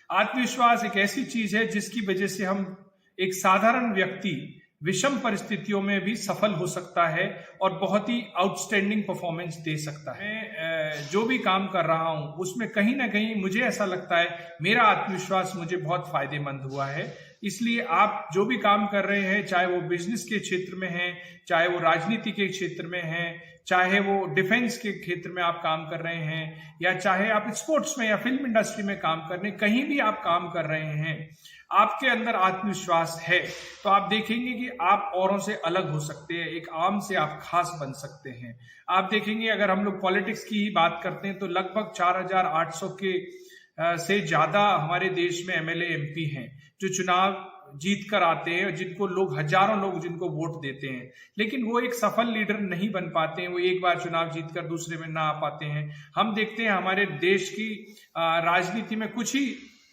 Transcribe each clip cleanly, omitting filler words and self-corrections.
आत्मविश्वास एक ऐसी चीज है जिसकी वजह से हम एक साधारण व्यक्ति विषम परिस्थितियों में भी सफल हो सकता है और बहुत ही आउटस्टैंडिंग परफॉर्मेंस दे सकता है। मैं जो भी काम कर रहा हूं उसमें कहीं ना कहीं मुझे ऐसा लगता है मेरा आत्मविश्वास मुझे बहुत फायदेमंद हुआ है। इसलिए आप जो भी काम कर रहे हैं, चाहे वो बिजनेस के क्षेत्र में है, चाहे वो राजनीति के क्षेत्र में है, चाहे वो डिफेंस के क्षेत्र में आप काम कर रहे हैं, या चाहे आप स्पोर्ट्स में या फिल्म इंडस्ट्री में काम कर रहे हैं, कहीं भी आप काम कर रहे हैं, आपके अंदर आत्मविश्वास है तो आप देखेंगे कि आप औरों से अलग हो सकते हैं, एक आम से आप खास बन सकते हैं। आप देखेंगे अगर हम लोग पॉलिटिक्स की ही बात करते हैं तो लगभग 4800 के से ज्यादा हमारे देश में एमएलए एमपी हैं जो चुनाव जीत कर आते हैं, जिनको लोग हजारों लोग जिनको वोट देते हैं, लेकिन वो एक सफल लीडर नहीं बन पाते हैं। वो एक बार चुनाव जीतकर दूसरे में ना आ पाते हैं। हम देखते हैं हमारे देश की राजनीति में कुछ ही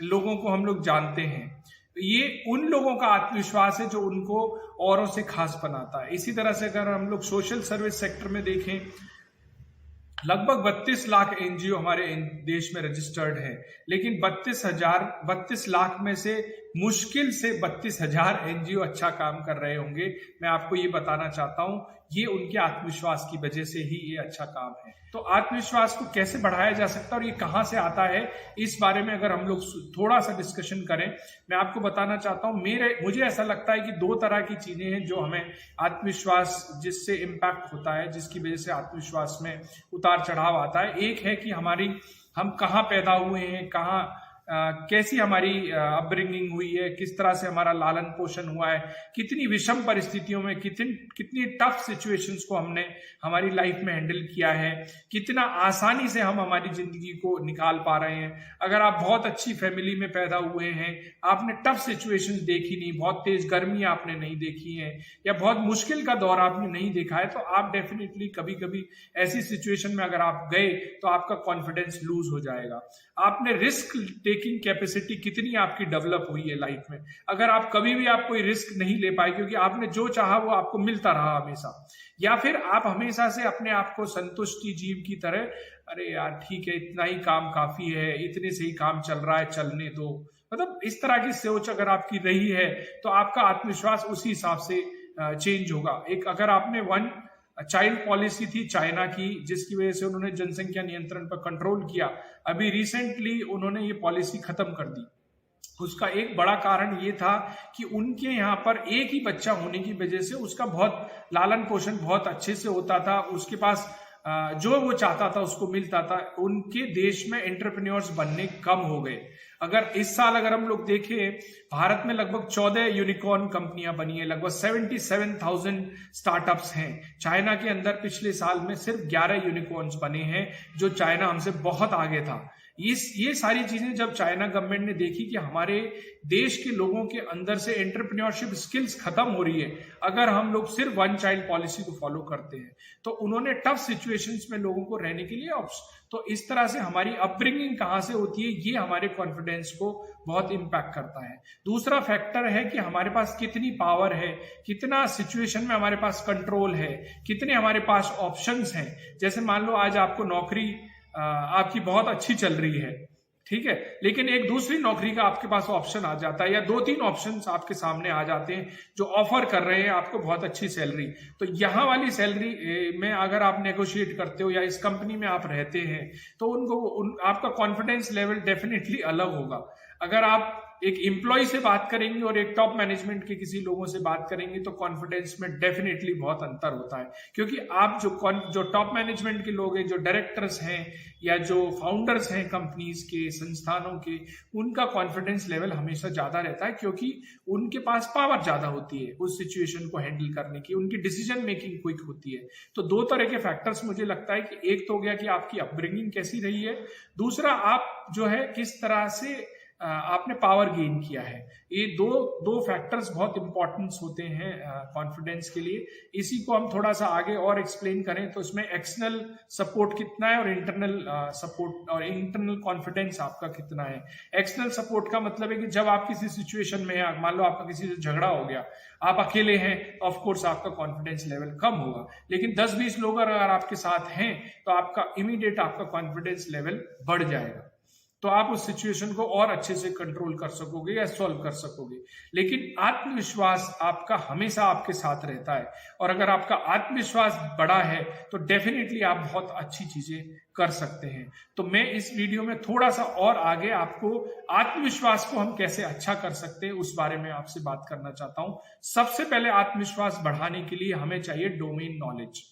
लोगों को हम लोग जानते हैं। ये उन लोगों का आत्मविश्वास है जो उनको औरों से खास बनाता है। इसी तरह से अगर हम लोग सोशल सर्विस सेक्टर में देखें, लगभग 32 लाख एनजीओ हमारे देश में रजिस्टर्ड है, लेकिन 32 लाख में से मुश्किल से 32,000 एनजीओ अच्छा काम कर रहे होंगे। मैं आपको ये बताना चाहता हूं, ये उनके आत्मविश्वास की वजह से ही ये अच्छा काम है। तो आत्मविश्वास को कैसे बढ़ाया जा सकता है और ये कहां से आता है, इस बारे में अगर हम लोग थोड़ा सा डिस्कशन करें, मैं आपको बताना चाहता हूं। मुझे ऐसा लगता है कि दो तरह की चीजें हैं जो हमें आत्मविश्वास जिससे इम्पैक्ट होता है, जिसकी वजह से आत्मविश्वास में उतार चढ़ाव आता है। एक है कि हम कहाँ पैदा हुए हैं, कैसी हमारी अपब्रिंगिंग हुई है, किस तरह से हमारा लालन पोषण हुआ है, कितनी विषम परिस्थितियों में कितनी टफ सिचुएशंस को हमने हमारी लाइफ में हैंडल किया है, कितना आसानी से हम हमारी जिंदगी को निकाल पा रहे हैं। अगर आप बहुत अच्छी फैमिली में पैदा हुए हैं, आपने टफ सिचुएशंस देखी नहीं, बहुत तेज गर्मी आपने नहीं देखी है, या बहुत मुश्किल का दौर आपने नहीं देखा है, तो आप डेफिनेटली कभी कभी ऐसी सिचुएशन में अगर आप गए तो आपका कॉन्फिडेंस लूज हो जाएगा। आपने रिस्क टेकिंग कैपेसिटी कितनी आपकी डेवलप हुई है लाइफ में। अगर आप कभी भी आप कोई रिस्क नहीं ले पाए क्योंकि आपने जो चाहा वो आपको मिलता रहा हमेशा, या फिर आप हमेशा से अपने आप को संतुष्टि जीव की तरह, अरे यार ठीक है, इतना ही काम काफी है, इतने से ही काम चल रहा है, चलने दो, मतलब इस तरह की सोच अगर आपकी रही है तो आपका आत्मविश्वास उसी हिसाब से चेंज होगा। एक अगर आपने वन चाइल्ड पॉलिसी थी चाइना की, जिसकी वजह से उन्होंने जनसंख्या नियंत्रण पर कंट्रोल किया, अभी रिसेंटली उन्होंने ये पॉलिसी खत्म कर दी। उसका एक बड़ा कारण ये था कि उनके यहाँ पर एक ही बच्चा होने की वजह से उसका बहुत लालन पोषण बहुत अच्छे से होता था, उसके पास जो वो चाहता था उसको मिलता था। उनके देश में एंटरप्रेन्योर्स बनने कम हो गए। अगर इस साल अगर हम लोग देखें, भारत में लगभग 14 यूनिकॉर्न कंपनियां बनी है, लगभग 77,000 स्टार्टअप्स हैं। चाइना के अंदर पिछले साल में सिर्फ 11 यूनिकॉर्न्स बने हैं, जो चाइना हमसे बहुत आगे था। ये सारी चीजें जब चाइना गवर्नमेंट ने देखी कि हमारे देश के लोगों के अंदर से एंटरप्रेन्योरशिप स्किल्स खत्म हो रही है अगर हम लोग सिर्फ वन चाइल्ड पॉलिसी को फॉलो करते हैं, तो उन्होंने टफ सिचुएशंस में लोगों को रहने के लिए तो इस तरह से हमारी अपब्रिंगिंग कहां से होती है, ये हमारे कॉन्फिडेंस को बहुत इंपैक्ट करता है। दूसरा फैक्टर है कि हमारे पास कितनी पावर है, कितना सिचुएशन में हमारे पास कंट्रोल है, कितने हमारे पास ऑप्शंस हैं। जैसे मान लो आज आपको नौकरी आपकी बहुत अच्छी चल रही है, ठीक है, लेकिन एक दूसरी नौकरी का आपके पास ऑप्शन आ जाता है, या 2-3 ऑप्शंस आपके सामने आ जाते हैं जो ऑफर कर रहे हैं आपको बहुत अच्छी सैलरी। तो यहाँ वाली सैलरी में अगर आप नेगोशिएट करते हो या इस कंपनी में आप रहते हैं तो आपका कॉन्फिडेंस लेवल डेफिनेटली अलग होगा। अगर आप एक एम्प्लॉय से बात करेंगे और एक टॉप मैनेजमेंट के किसी लोगों से बात करेंगे तो कॉन्फिडेंस में डेफिनेटली बहुत अंतर होता है, क्योंकि आप जो टॉप मैनेजमेंट के लोग हैं, जो डायरेक्टर्स हैं या जो फाउंडर्स हैं कंपनीज के, संस्थानों के, उनका कॉन्फिडेंस लेवल हमेशा ज्यादा रहता है, क्योंकि उनके पास पावर ज्यादा होती है उस सिचुएशन को हैंडल करने की, उनकी डिसीजन मेकिंग क्विक होती है। तो दो तरह के फैक्टर्स मुझे लगता है कि एक तो हो गया कि आपकी अपब्रिंगिंग कैसी रही है, दूसरा आप जो है किस तरह से आपने पावर गेन किया है। ये दो फैक्टर्स बहुत इंपॉर्टेंस होते हैं कॉन्फिडेंस के लिए। इसी को हम थोड़ा सा आगे और एक्सप्लेन करें तो इसमें एक्सटर्नल सपोर्ट कितना है और इंटरनल सपोर्ट और इंटरनल कॉन्फिडेंस आपका कितना है। एक्सटर्नल सपोर्ट का मतलब है कि जब आप किसी सिचुएशन में हैं, मान लो आपका किसी से झगड़ा हो गया, आप अकेले हैं, ऑफ कोर्स आपका कॉन्फिडेंस लेवल कम होगा, लेकिन 10-20 लोग अगर आपके साथ हैं तो आपका इमीडिएट आपका कॉन्फिडेंस लेवल बढ़ जाएगा। तो आप उस सिचुएशन को और अच्छे से कंट्रोल कर सकोगे या सॉल्व कर सकोगे। लेकिन आत्मविश्वास आपका हमेशा आपके साथ रहता है, और अगर आपका आत्मविश्वास बड़ा है तो डेफिनेटली आप बहुत अच्छी चीजें कर सकते हैं। तो मैं इस वीडियो में थोड़ा सा और आगे आपको आत्मविश्वास को हम कैसे अच्छा कर सकते हैं उस बारे में आपसे बात करना चाहता हूं। सबसे पहले आत्मविश्वास बढ़ाने के लिए हमें चाहिए डोमेन नॉलेज,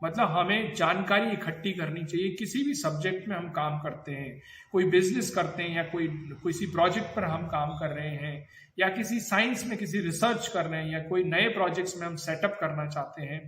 मतलब हमें जानकारी इकट्ठी करनी चाहिए। किसी भी सब्जेक्ट में हम काम करते हैं, कोई बिजनेस करते हैं या कोई किसी प्रोजेक्ट पर हम काम कर रहे हैं, या किसी साइंस में किसी रिसर्च कर रहे हैं, या कोई नए प्रोजेक्ट्स में हम सेटअप करना चाहते हैं,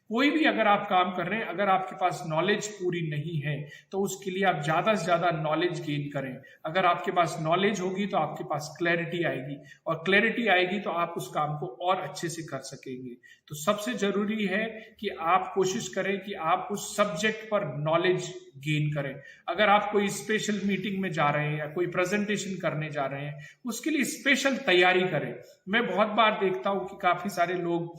कोई भी अगर आप काम कर रहे हैं, अगर आपके पास नॉलेज पूरी नहीं है तो उसके लिए आप ज्यादा से ज्यादा नॉलेज गेन करें। अगर आपके पास नॉलेज होगी तो आपके पास क्लैरिटी आएगी, और क्लैरिटी आएगी तो आप उस काम को और अच्छे से कर सकेंगे। तो सबसे जरूरी है कि आप कोशिश करें कि आप उस सब्जेक्ट पर नॉलेज गेन करें। अगर आप कोई स्पेशल मीटिंग में जा रहे हैं या कोई प्रेजेंटेशन करने जा रहे हैं, उसके लिए स्पेशल तैयारी करें। मैं बहुत बार देखता हूं कि काफी सारे लोग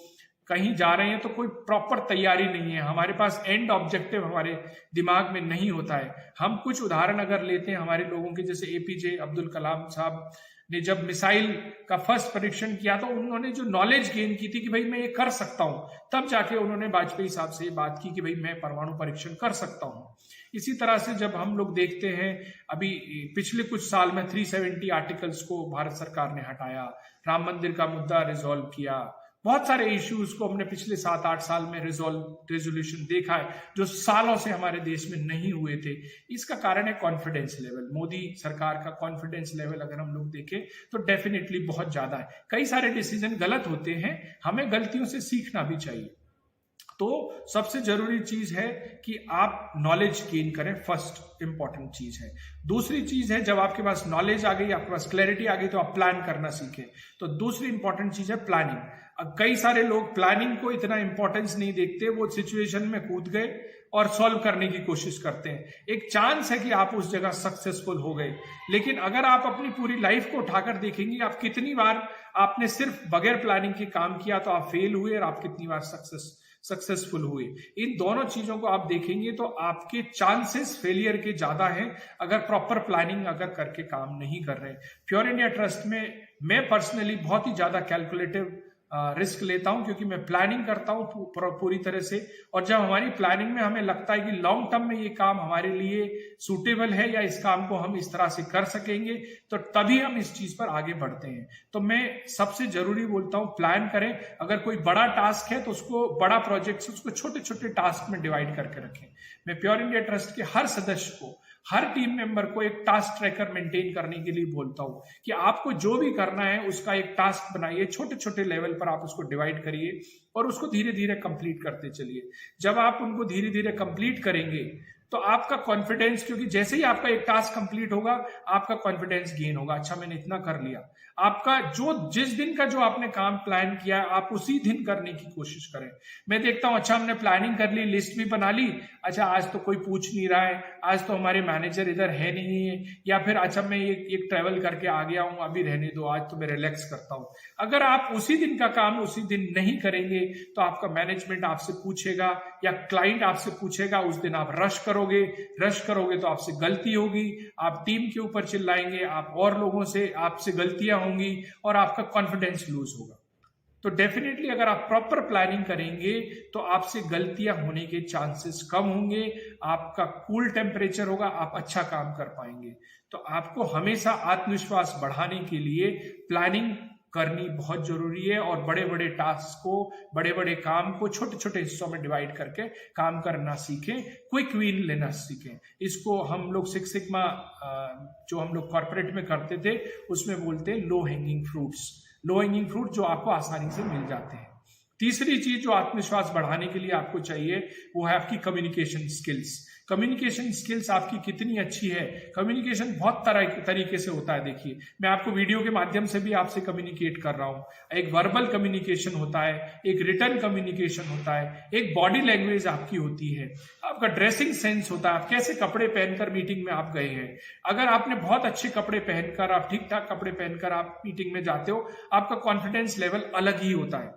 कहीं जा रहे हैं तो कोई प्रॉपर तैयारी नहीं है, हमारे पास एंड ऑब्जेक्टिव हमारे दिमाग में नहीं होता है। हम कुछ उदाहरण अगर लेते हैं हमारे लोगों के, जैसे एपीजे अब्दुल कलाम साहब ने जब मिसाइल का फर्स्ट परीक्षण किया तो उन्होंने जो नॉलेज गेन की थी कि भाई मैं ये कर सकता हूं, तब जाके उन्होंने वाजपेयी साहब से बात की कि भाई मैं परमाणु परीक्षण कर सकता हूं। इसी तरह से जब हम लोग देखते हैं, अभी पिछले कुछ साल में 370 आर्टिकल्स को भारत सरकार ने हटाया, राम मंदिर का मुद्दा रिजॉल्व किया, बहुत सारे इश्यूज को हमने पिछले 7-8 साल में रेजोल्यूशन देखा है जो सालों से हमारे देश में नहीं हुए थे। इसका कारण है कॉन्फिडेंस लेवल। मोदी सरकार का कॉन्फिडेंस लेवल अगर हम लोग देखें तो डेफिनेटली बहुत ज्यादा है। कई सारे डिसीजन गलत होते हैं, हमें गलतियों से सीखना भी चाहिए। तो सबसे जरूरी चीज है कि आप नॉलेज गेन करें, फर्स्ट इंपॉर्टेंट चीज है। दूसरी चीज है, जब आपके पास नॉलेज आ गई, आपके पास क्लैरिटी आ गई, तो आप प्लान करना सीखें। तो दूसरी इंपॉर्टेंट चीज है प्लानिंग। अब कई सारे लोग प्लानिंग को इतना इंपॉर्टेंस नहीं देखते, वो सिचुएशन में कूद गए और सॉल्व करने की कोशिश करते हैं। एक चांस है कि आप उस जगह सक्सेसफुल हो गए, लेकिन अगर आप अपनी पूरी लाइफ को उठाकर देखेंगे, आप कितनी बार आपने सिर्फ बगैर प्लानिंग के काम किया तो आप फेल हुए, और आप कितनी बार सक्सेसफुल हुए। इन दोनों चीजों को आप देखेंगे तो आपके चांसेस फेलियर के ज्यादा हैं अगर प्रॉपर प्लानिंग अगर करके काम नहीं कर रहे। प्योर इंडिया ट्रस्ट में मैं पर्सनली बहुत ही ज्यादा कैलकुलेटिव रिस्क लेता हूं, क्योंकि मैं प्लानिंग करता हूं पूरी तरह से, और जब हमारी प्लानिंग में हमें लगता है कि लॉन्ग टर्म में ये काम हमारे लिए सूटेबल है या इस काम को हम इस तरह से कर सकेंगे, तो तभी हम इस चीज पर आगे बढ़ते हैं। तो मैं सबसे जरूरी बोलता हूं, प्लान करें। अगर कोई बड़ा टास्क है तो उसको, बड़ा प्रोजेक्ट से उसको छोटे छोटे टास्क में डिवाइड करके रखें। मैं प्योर इंडिया ट्रस्ट के हर सदस्य को, हर टीम मेंबर को एक टास्क ट्रैकर मेंटेन करने के लिए बोलता हूं कि आपको जो भी करना है उसका एक टास्क बनाइए, छोटे छोटे लेवल पर आप उसको डिवाइड करिए और उसको धीरे धीरे कंप्लीट करते चलिए। जब आप उनको धीरे धीरे कंप्लीट करेंगे तो आपका कॉन्फिडेंस, क्योंकि जैसे ही आपका एक टास्क कंप्लीट होगा आपका कॉन्फिडेंस गेन होगा, अच्छा मैंने इतना कर लिया। आपका जो जिस दिन का जो आपने काम प्लान किया आप उसी दिन करने की कोशिश करें। मैं देखता हूं, अच्छा हमने प्लानिंग कर ली, लिस्ट भी बना ली, अच्छा आज तो कोई पूछ नहीं रहा है, आज तो हमारे मैनेजर इधर है नहीं है, या फिर अच्छा मैं एक ट्रैवल करके आ गया हूं, अभी रहने दो, आज तो मैं रिलैक्स करता हूं। अगर आप उसी दिन का काम उसी दिन नहीं करेंगे तो आपका मैनेजमेंट आपसे पूछेगा या क्लाइंट आपसे पूछेगा, उस दिन आप रश करोगे तो आपसे गलती होगी, आप टीम के ऊपर चिल्लाएंगे, आप और लोगों से आपसे गलतियां होंगी और आपका कॉन्फिडेंस लूज होगा। तो डेफिनेटली अगर आप प्रॉपर प्लानिंग करेंगे तो आपसे गलतियां होने के चांसेस कम होंगे, आपका कूल टेम्परेचर होगा, आप अच्छा काम कर पाएंगे। तो आपको हमेशा आत्मविश्वास बढ़ाने के लिए प्लानिंग करनी बहुत जरूरी है, और बड़े बड़े टास्क को, बड़े बड़े काम को छोटे छोटे हिस्सों में डिवाइड करके काम करना सीखें, क्विक विन लेना सीखें। इसको हम लोग सिक्स सिग्मा जो हम लोग कॉर्पोरेट में करते थे उसमें बोलते हैं लो हैंगिंग फ्रूट जो आपको आसानी से मिल जाते हैं। तीसरी चीज जो आत्मविश्वास बढ़ाने के लिए आपको चाहिए वो है आपकी कम्युनिकेशन स्किल्स। कम्युनिकेशन स्किल्स आपकी कितनी अच्छी है, कम्युनिकेशन बहुत तरीके से होता है। देखिए मैं आपको वीडियो के माध्यम से भी आपसे कम्युनिकेट कर रहा हूं। एक वर्बल कम्युनिकेशन होता है, एक रिटर्न कम्युनिकेशन होता है, एक बॉडी लैंग्वेज आपकी होती है, आपका ड्रेसिंग सेंस होता है, आप कैसे कपड़े पहनकर मीटिंग में आप गए हैं। अगर आपने बहुत अच्छे कपड़े पहनकर, आप ठीक ठाक कपड़े पहनकर आप मीटिंग में जाते हो, आपका कॉन्फिडेंस लेवल अलग ही होता है।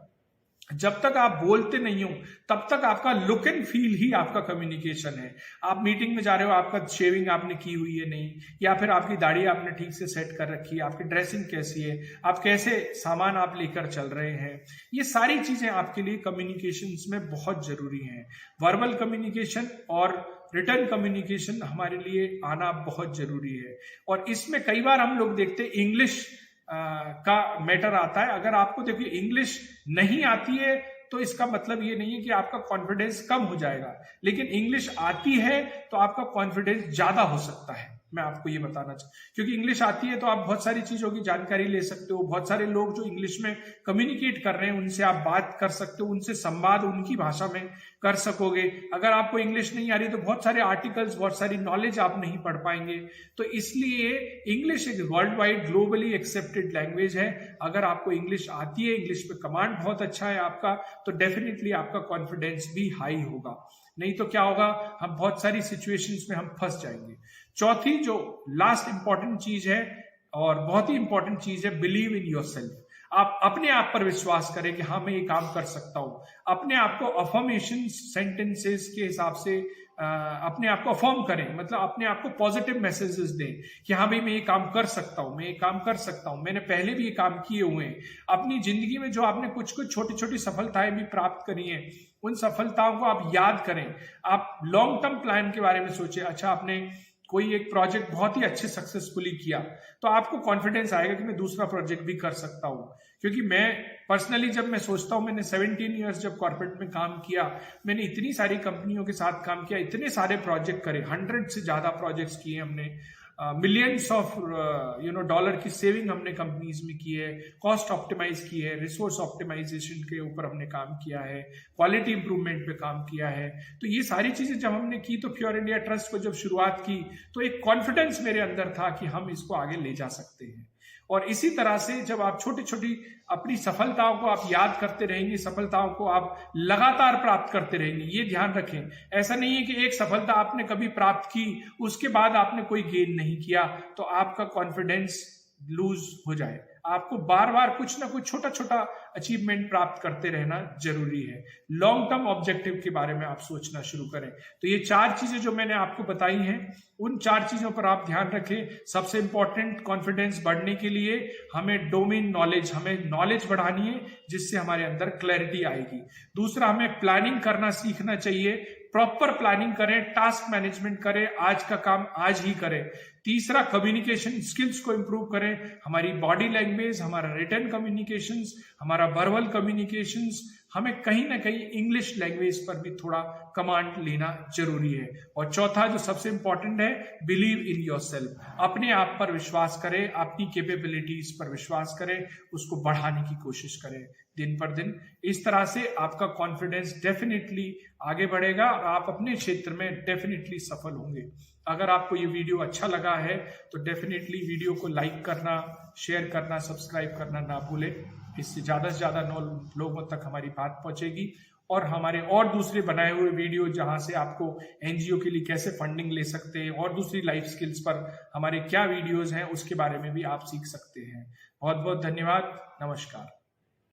जब तक आप बोलते नहीं हो तब तक आपका लुक एंड फील ही आपका कम्युनिकेशन है। आप मीटिंग में जा रहे हो, आपका शेविंग आपने की हुई है नहीं, या फिर आपकी दाढ़ी आपने ठीक से सेट कर रखी है, आपकी ड्रेसिंग कैसी है, आप कैसे सामान आप लेकर चल रहे हैं, ये सारी चीजें आपके लिए कम्युनिकेशंस में बहुत जरूरी हैं। वर्बल कम्युनिकेशन और रिटर्न कम्युनिकेशन हमारे लिए आना बहुत जरूरी है। और इसमें कई बार हम लोग देखते हैं इंग्लिश का मैटर आता है। अगर आपको देखिए इंग्लिश नहीं आती है तो इसका मतलब ये नहीं है कि आपका कॉन्फिडेंस कम हो जाएगा, लेकिन इंग्लिश आती है तो आपका कॉन्फिडेंस ज्यादा हो सकता है। मैं आपको ये बताना क्योंकि इंग्लिश आती है तो आप बहुत सारी चीजों की जानकारी ले सकते हो। बहुत सारे लोग जो इंग्लिश में कम्युनिकेट कर रहे हैं उनसे आप बात कर सकते हो, उनसे संवाद उनकी भाषा में कर सकोगे। अगर आपको इंग्लिश नहीं आ रही तो बहुत सारे आर्टिकल्स, बहुत सारी नॉलेज आप नहीं पढ़ पाएंगे। तो इसलिए इंग्लिश एक world wide globally accepted language है। अगर आपको इंग्लिश आती है, इंग्लिश पे कमांड बहुत अच्छा है आपका, तो डेफिनेटली आपका कॉन्फिडेंस भी हाई होगा। नहीं तो क्या होगा, हम बहुत सारी सिचुएशंस में हम फंस जाएंगे। चौथी जो लास्ट इंपॉर्टेंट चीज है और बहुत ही इंपॉर्टेंट चीज है, बिलीव इन योरसेल्फ। आप अपने आप पर विश्वास करें कि हाँ मैं ये काम कर सकता हूं। अपने आप को अफर्मेशन सेंटेंसेस के हिसाब से अपने आप को अफर्म करें, मतलब अपने आप को पॉजिटिव मैसेजेस दें कि हाँ भाई मैं ये काम कर सकता हूं, मैं ये काम कर सकता हूं, मैंने पहले भी ये काम किए हुए हैं। अपनी जिंदगी में जो आपने कुछ कुछ छोटी छोटी सफलताएं भी प्राप्त करी हैं, उन सफलताओं को आप याद करें। आप लॉन्ग टर्म प्लान के बारे में सोचें। अच्छा, आपने कोई एक प्रोजेक्ट बहुत ही अच्छे सक्सेसफुली किया तो आपको कॉन्फिडेंस आएगा कि मैं दूसरा प्रोजेक्ट भी कर सकता हूं। क्योंकि मैं पर्सनली जब मैं सोचता हूं, मैंने 17 इयर्स जब कॉर्पोरेट में काम किया, मैंने इतनी सारी कंपनियों के साथ काम किया, इतने सारे प्रोजेक्ट करे, 100 से ज्यादा प्रोजेक्ट्स किए हमने, मिलियंस ऑफ डॉलर की सेविंग हमने कंपनीज में की है, कॉस्ट ऑप्टिमाइज की है, रिसोर्स ऑप्टिमाइजेशन के ऊपर हमने काम किया है, क्वालिटी इंप्रूवमेंट पे काम किया है। तो ये सारी चीजें जब हमने की तो प्योर इंडिया ट्रस्ट को जब शुरुआत की तो एक कॉन्फिडेंस मेरे अंदर था कि हम इसको आगे ले जा सकते हैं। और इसी तरह से जब आप छोटी छोटी अपनी सफलताओं को आप याद करते रहेंगे, सफलताओं को आप लगातार प्राप्त करते रहेंगे। ये ध्यान रखें, ऐसा नहीं है कि एक सफलता आपने कभी प्राप्त की उसके बाद आपने कोई गेन नहीं किया तो आपका कॉन्फिडेंस लूज हो जाए। आपको बार बार कुछ ना कुछ छोटा छोटा अचीवमेंट प्राप्त करते रहना जरूरी है। लॉन्ग टर्म ऑब्जेक्टिव के बारे में आप सोचना शुरू करें। तो ये 4 चीजें जो मैंने आपको बताई हैं, उन 4 चीजों पर आप ध्यान रखें। सबसे इंपॉर्टेंट, कॉन्फिडेंस बढ़ने के लिए हमें डोमेन नॉलेज, हमें नॉलेज बढ़ानी है जिससे हमारे अंदर क्लैरिटी आएगी। दूसरा, हमें प्लानिंग करना सीखना चाहिए। प्रॉपर प्लानिंग करें, टास्क मैनेजमेंट करें, आज का काम आज ही करें। तीसरा, कम्युनिकेशन स्किल्स को इंप्रूव करें। हमारी बॉडी लैंग्वेज, हमारा रिटर्न कम्युनिकेशंस, हमारा वर्बल कम्युनिकेशंस, हमें कहीं ना कहीं इंग्लिश लैंग्वेज पर भी थोड़ा कमांड लेना जरूरी है। और चौथा जो सबसे इंपॉर्टेंट है, बिलीव इन योरसेल्फ। अपने आप पर विश्वास करें, अपनी कैपेबिलिटीज पर विश्वास करें, उसको बढ़ाने की कोशिश करें दिन पर दिन। इस तरह से आपका कॉन्फिडेंस डेफिनेटली आगे बढ़ेगा और आप अपने क्षेत्र में डेफिनेटली सफल होंगे। अगर आपको ये वीडियो अच्छा लगा है तो डेफिनेटली वीडियो को लाइक करना, शेयर करना, सब्सक्राइब करना ना भूलें। इससे ज्यादा लोगों तक हमारी बात पहुंचेगी। और हमारे और दूसरे बनाए हुए वीडियो जहां से आपको एनजीओ के लिए कैसे फंडिंग ले सकते हैं और दूसरी लाइफ स्किल्स पर हमारे क्या वीडियोस हैं उसके बारे में भी आप सीख सकते हैं। बहुत बहुत धन्यवाद। नमस्कार।